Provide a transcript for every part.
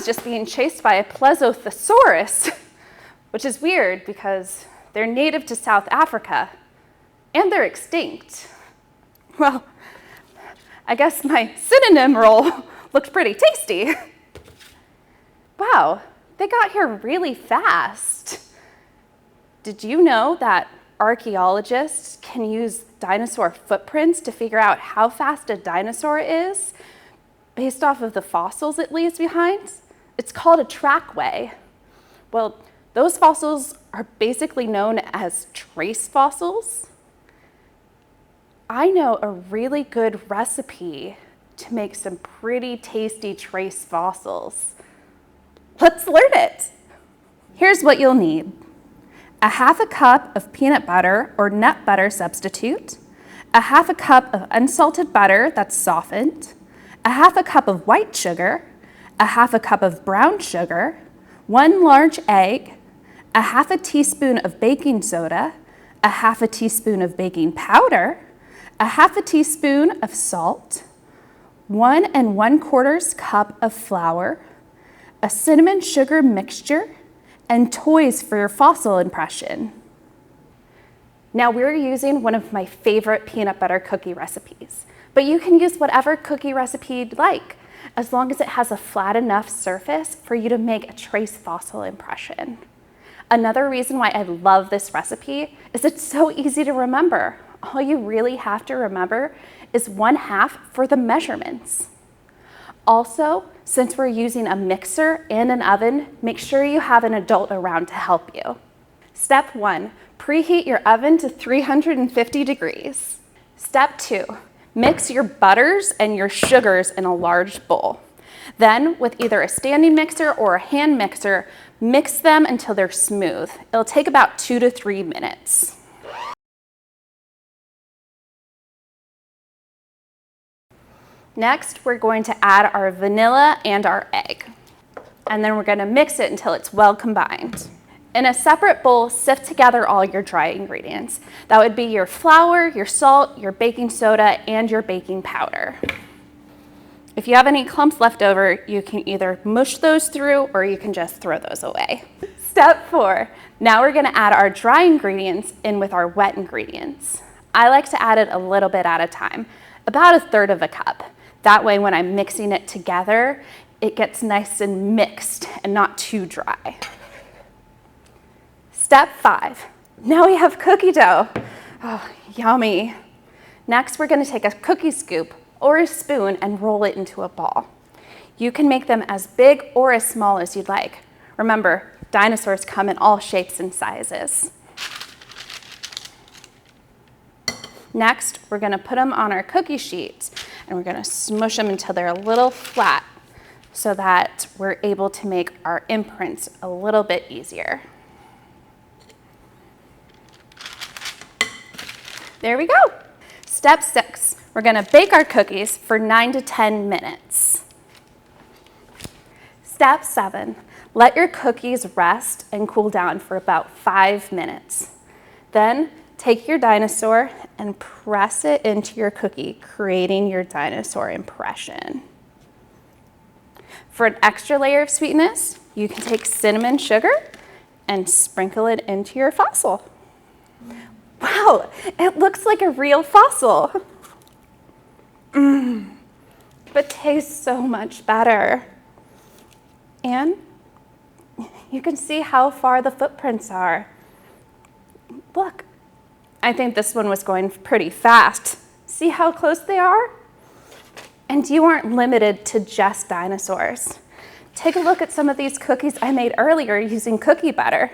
was just being chased by a plesiosaurus, which is weird because they're native to South Africa and they're extinct. Well, I guess my synonym roll looked pretty tasty. Wow, they got here really fast. Did you know that archaeologists can use dinosaur footprints to figure out how fast a dinosaur is based off of the fossils it leaves behind? It's called a trackway. Well, those fossils are basically known as trace fossils. I know a really good recipe to make some pretty tasty trace fossils. Let's learn it. Here's what you'll need. A half a cup of peanut butter or nut butter substitute, a half a cup of unsalted butter that's softened, a half a cup of white sugar, a half a cup of brown sugar, 1 large egg, a half a teaspoon of baking soda, a half a teaspoon of baking powder, a half a teaspoon of salt, 1 1/4 cup of flour, a cinnamon sugar mixture, and toys for your fossil impression. Now we're using one of my favorite peanut butter cookie recipes, but you can use whatever cookie recipe you'd like, as long as it has a flat enough surface for you to make a trace fossil impression. Another reason why I love this recipe is it's so easy to remember. All you really have to remember is 1/2 for the measurements. Also, since we're using a mixer and an oven, make sure you have an adult around to help you. Step 1, preheat your oven to 350 degrees. Step 2, mix your butters and your sugars in a large bowl. Then, with either a standing mixer or a hand mixer, mix them until they're smooth. It'll take about 2 to 3 minutes. Next, we're going to add our vanilla and our egg. And then we're going to mix it until it's well combined. In a separate bowl, sift together all your dry ingredients. That would be your flour, your salt, your baking soda, and your baking powder. If you have any clumps left over, you can either mush those through or you can just throw those away. Step 4, now we're going to add our dry ingredients in with our wet ingredients. I like to add it a little bit at a time, about 1/3 cup. That way, when I'm mixing it together, it gets nice and mixed and not too dry. Step 5, now we have cookie dough. Oh, yummy. Next, we're gonna take a cookie scoop or a spoon and roll it into a ball. You can make them as big or as small as you'd like. Remember, dinosaurs come in all shapes and sizes. Next, we're gonna put them on our cookie sheet and we're gonna smush them until they're a little flat so that we're able to make our imprints a little bit easier. There we go. Step 6, we're gonna bake our cookies for 9 to 10 minutes. Step 7, let your cookies rest and cool down for about 5 minutes. Then take your dinosaur and press it into your cookie, creating your dinosaur impression. For an extra layer of sweetness, you can take cinnamon sugar and sprinkle it into your fossil. Wow, it looks like a real fossil. But tastes so much better. And you can see how far the footprints are. Look. I think this one was going pretty fast. See how close they are? And you aren't limited to just dinosaurs. Take a look at some of these cookies I made earlier using cookie butter.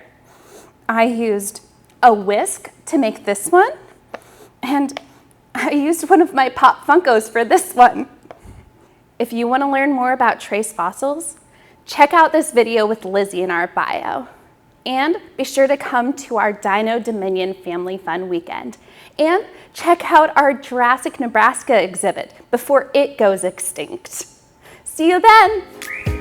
I used a whisk to make this one, and I used one of my Pop Funkos for this one. If you want to learn more about trace fossils, check out this video with Lizzie in our bio. And be sure to come to our Dino Dominion Family Fun Weekend. And check out our Jurassic Nebraska exhibit before it goes extinct. See you then!